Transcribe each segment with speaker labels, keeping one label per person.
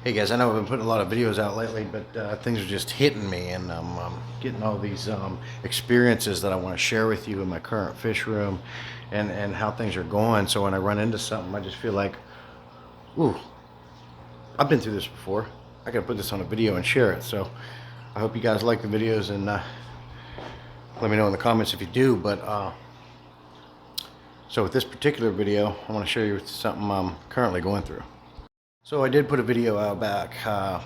Speaker 1: Hey guys, I know I've been putting a lot of videos out lately, but things are just hitting me, and I'm getting all these experiences that I want to share with you in my current fish room, and how things are going. So when I run into something, I just feel like, ooh, I've been through this before. I got to put this on a video and share it. So I hope you guys like the videos, and let me know in the comments if you do. But so with this particular video, I want to share you with something I'm currently going through. So I did put a video out back, a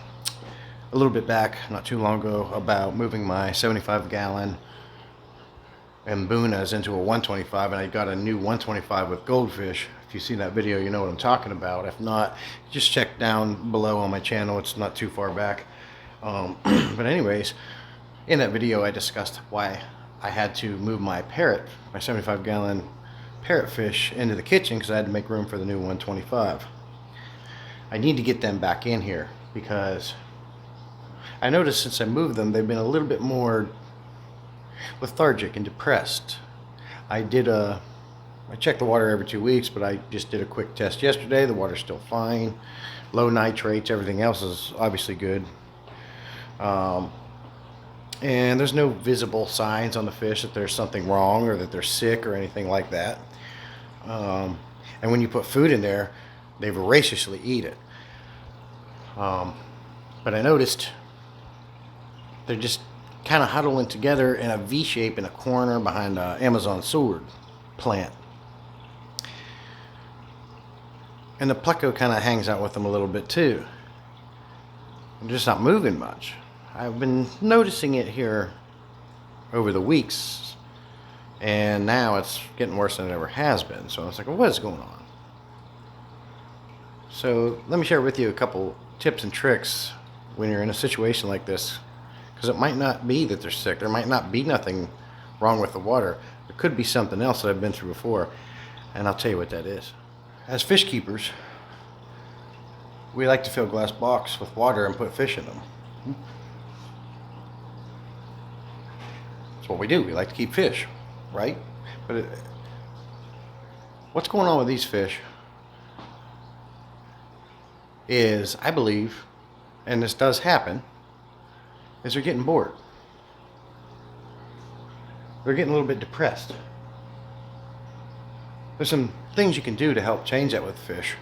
Speaker 1: little bit back, not too long ago, about moving my 75-gallon Mbunas into a 125, and I got a new 125 with goldfish. If you've seen that video, you know what I'm talking about. If not, just check down below on my channel. It's not too far back. But anyways, in that video, I discussed why I had to move my parrot, my 75-gallon parrotfish, into the kitchen because I had to make room for the new 125. I need to get them back in here because I noticed since I moved them, they've been a little bit more lethargic and depressed. I check the water every 2 weeks, but I just did a quick test yesterday. The water's still fine. Low nitrates, everything else is obviously good. And there's no visible signs on the fish that there's something wrong or that they're sick or anything like that. And when you put food in there, they voraciously eat it. But I noticed they're just kind of huddling together in a V shape in a corner behind an Amazon sword plant. And the pleco kind of hangs out with them a little bit too. They're just not moving much. I've been noticing it here over the weeks, and now it's getting worse than it ever has been. So I was like, well, what is going on? So let me share with you a couple tips and tricks when you're in a situation like this, because it might not be that they're sick. There might not be nothing wrong with the water. There could be something else that I've been through before, and I'll tell you what that is. As fish keepers, we like to fill glass box with water and put fish in them. That's what we do. We like to keep fish, right? But what's going on with these fish is, I believe, and this does happen, is they're getting bored. They're getting a little bit depressed. There's some things you can do to help change that with fish.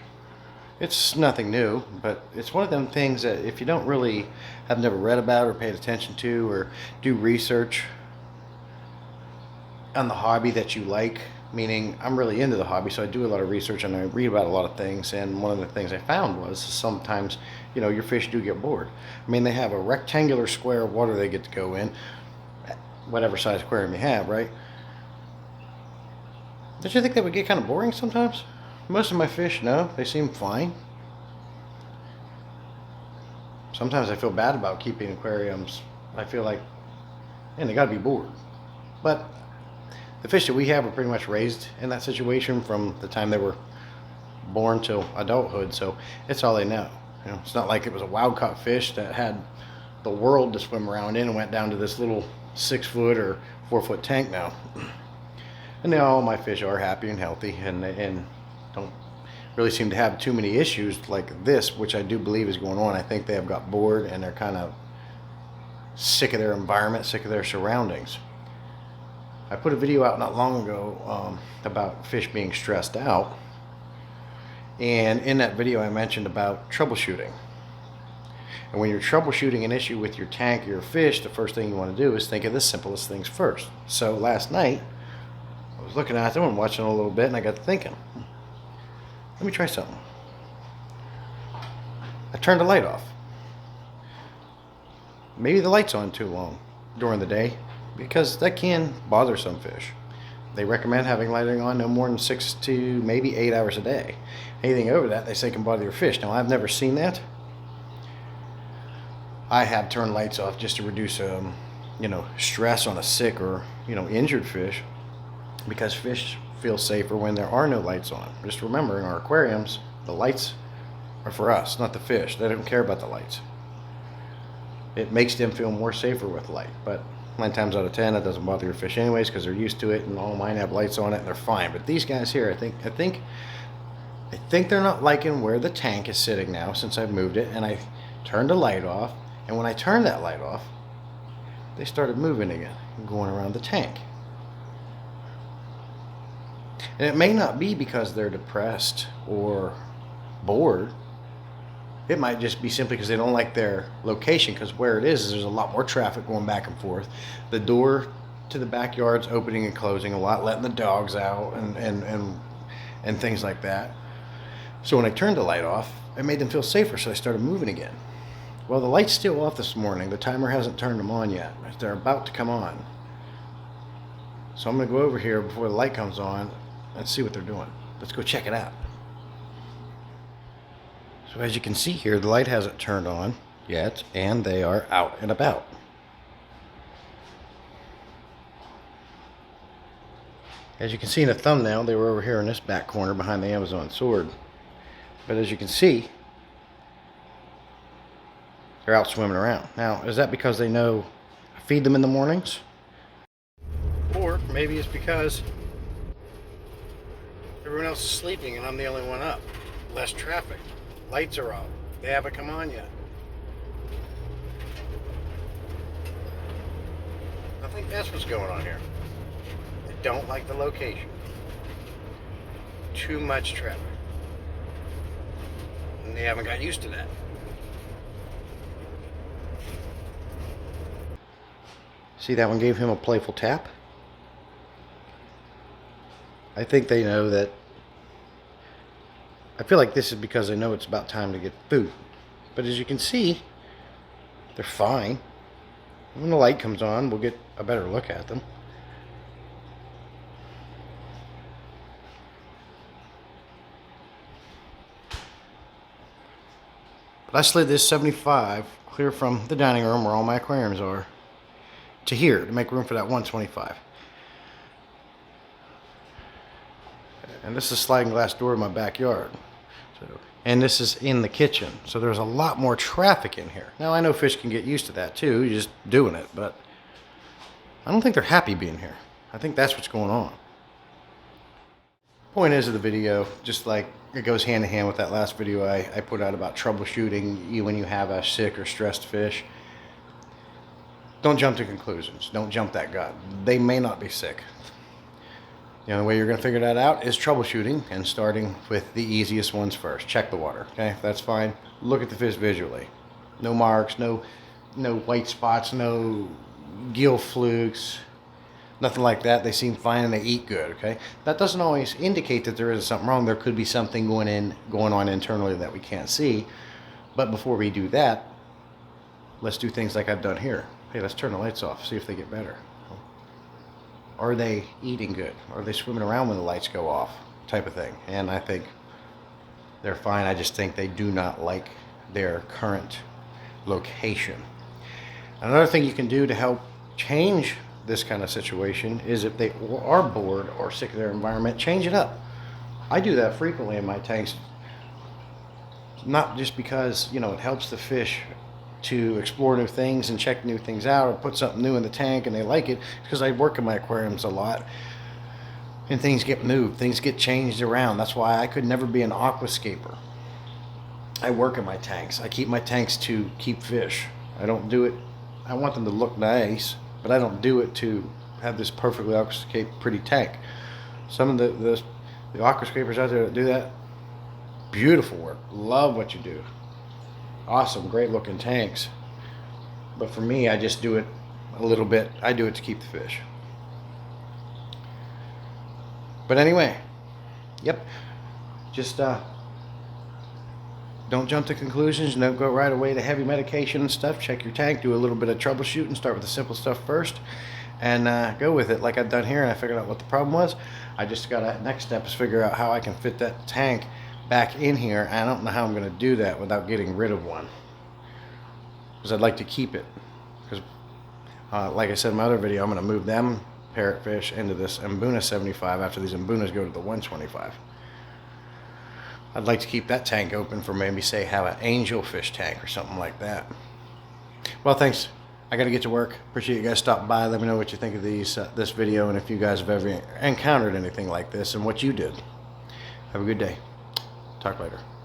Speaker 1: It's nothing new, but it's one of them things that if you don't really have never read about or paid attention to or do research on the hobby that you like, meaning I'm really into the hobby, so I do a lot of research and I read about a lot of things, and one of the things I found was sometimes, your fish do get bored. I mean, they have a rectangular square of water they get to go in, whatever size aquarium you have, right? Don't you think that would get kind of boring sometimes? Most of my fish, no, they seem fine. Sometimes I feel bad about keeping aquariums. I feel like, man, they gotta be bored. But the fish that we have are pretty much raised in that situation from the time they were born till adulthood, so it's all they know. It's not like it was a wild caught fish that had the world to swim around in and went down to this little 6-foot or 4-foot tank now. And now all my fish are happy and healthy and don't really seem to have too many issues like this, which I do believe is going on. I think they have got bored and they're kind of sick of their environment, sick of their surroundings. I put a video out not long ago about fish being stressed out, and in that video I mentioned about troubleshooting. And when you're troubleshooting an issue with your tank or your fish, the first thing you want to do is think of the simplest things first. So last night I was looking at them and watching a little bit, and I got to thinking, let me try something. I turned the light off. Maybe the light's on too long during the day, because that can bother some fish. They recommend having lighting on no more than 6 to maybe 8 hours a day. Anything over that, they say, can bother your fish. Now, I've never seen that. I have turned lights off just to reduce, stress on a sick or, injured fish, because fish feel safer when there are no lights on. Just remember, in our aquariums, the lights are for us, not the fish. They don't care about the lights. It makes them feel more safer with light, but 9 times out of 10, it doesn't bother your fish anyways because they're used to it, and all mine have lights on it and they're fine. But these guys here, I think I think they're not liking where the tank is sitting now since I've moved it, and I turned the light off, and when I turned that light off, they started moving again and going around the tank. And it may not be because they're depressed or bored. It might just be simply because they don't like their location, because where it is there's a lot more traffic going back and forth. The door to the backyard's opening and closing a lot, letting the dogs out and things like that. So when I turned the light off, it made them feel safer, so they started moving again. Well, the light's still off this morning. The timer hasn't turned them on yet. They're about to come on. So I'm going to go over here before the light comes on and see what they're doing. Let's go check it out. So as you can see here, the light hasn't turned on yet, and they are out and about. As you can see in the thumbnail, they were over here in this back corner behind the Amazon sword. But as you can see, they're out swimming around. Now, is that because they know I feed them in the mornings? Or maybe it's because everyone else is sleeping and I'm the only one up. Less traffic. Lights are off. They haven't come on yet. I think that's what's going on here. They don't like the location. Too much traffic. And they haven't got used to that. See, that one gave him a playful tap. I think they know that. I feel like this is because they know it's about time to get food. But as you can see, they're fine. When the light comes on, we'll get a better look at them. But I slid this 75 clear from the dining room where all my aquariums are to here to make room for that 125. And this is a sliding glass door in my backyard. And this is in the kitchen. So there's a lot more traffic in here. Now I know fish can get used to that too, you're just doing it, but I don't think they're happy being here. I think that's what's going on. Point is of the video, just like it goes hand in hand with that last video I put out about troubleshooting when you have a sick or stressed fish. Don't jump to conclusions. Don't jump that gut. They may not be sick. The only way you're going to figure that out is troubleshooting and starting with the easiest ones first. Check the water, okay? That's fine. Look at the fish visually. No marks, no white spots, no gill flukes, nothing like that. They seem fine and they eat good, okay? That doesn't always indicate that there is something wrong. There could be something going on internally that we can't see. But before we do that, let's do things like I've done here. Hey, let's turn the lights off, see if they get better. Are they eating good? Are they swimming around when the lights go off? Type of thing. And I think they're fine. I just think they do not like their current location. Another thing you can do to help change this kind of situation is if they are bored or sick of their environment, change it up. I do that frequently in my tanks. Not just because, it helps the fish to explore new things and check new things out or put something new in the tank and they like it, because I work in my aquariums a lot and things get moved, things get changed around. That's why I could never be an aquascaper. I work in my tanks. I keep my tanks to keep fish. I don't do it, I want them to look nice, but I don't do it to have this perfectly aquascaped pretty tank. Some of the aquascapers out there that do that, beautiful work, love what you do. Awesome, great looking tanks. But for me, I just do it a little bit. I do it to keep the fish. But anyway, yep. Just don't jump to conclusions. Don't go right away to heavy medication and stuff. Check your tank. Do a little bit of troubleshooting. Start with the simple stuff first. And go with it like I've done here. And I figured out what the problem was. I just got to, next step is figure out how I can fit that tank back in here. I don't know how I'm going to do that without getting rid of one, because I'd like to keep it, because like I said in my other video, I'm going to move them parrotfish into this Mbuna 75 after these Mbunas go to the 125. I'd like to keep that tank open for maybe, say, have an angelfish tank or something like that. Well, thanks. I got to get to work. Appreciate you guys stopping by. Let me know what you think of this video, and if you guys have ever encountered anything like this and what you did. Have a good day. Talk later.